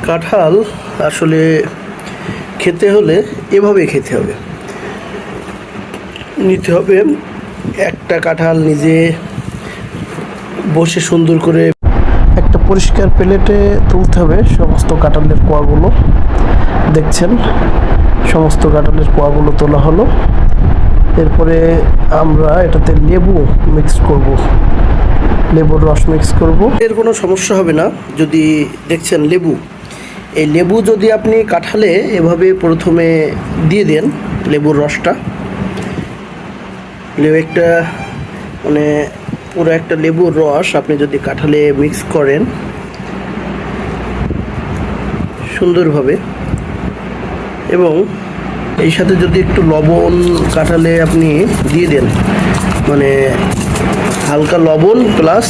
কাঁঠাল আসলে খেতে হলে এভাবে খেতে হবে। নিতে হবে একটা কাঁঠাল, নিজে বসে সুন্দর করে একটা পরিষ্কার প্লেটে তুলতে হবে সমস্ত কাঁঠালের কোয়াগুলো। দেখছেন সমস্ত কাঁঠালের কোয়াগুলো তোলা হলো। এরপরে আমরা এটাতে লেবু মিক্স করব, লেবুর রস মিক্স করব। এর কোনো সমস্যা হবে না। যদি দেখছেন এই লেবু যদি আপনি কাঁঠালে এভাবে প্রথমে দিয়ে দেন, লেবুর রসটা, একটা মানে পুরো একটা লেবুর রস আপনি যদি কাঁঠালে মিক্স করেন সুন্দরভাবে, এবং এই সাথে যদি একটু লবণ কাঁঠালে আপনি দিয়ে দেন, মানে হালকা লবণ প্লাস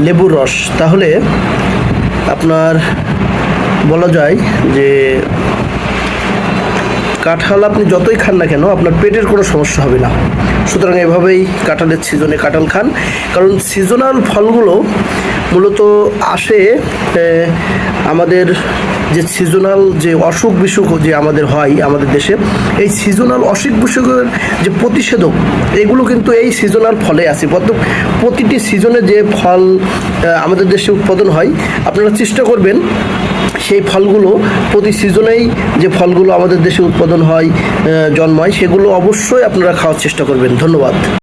লেবুর রস, তাহলে আপনার বলা যায় যে কাঁঠাল আপনি যতই খান না কেন আপনার পেটের কোনো সমস্যা হবে না। সুতরাং এভাবেই কাঁঠালের সিজনে কাঁঠাল খান, কারণ সিজনাল ফলগুলো মূলত আসে আমাদের যে সিজনাল যে অসুখ বিসুখ যে আমাদের হয় আমাদের দেশে, এই সিজনাল অসুখ বিসুখের যে প্রতিষেধক এগুলো কিন্তু এই সিজনাল ফলে আসে। প্রতিটি সিজনে যে ফল আমাদের দেশে উৎপাদন হয়, আপনারা চেষ্টা করবেন সেই ফলগুলো প্রতি সিজনেই যে ফলগুলো আমাদের দেশে উৎপাদন হয়, জন্মায়, সেগুলো অবশ্যই আপনারা খাওয়ার চেষ্টা করবেন। ধন্যবাদ।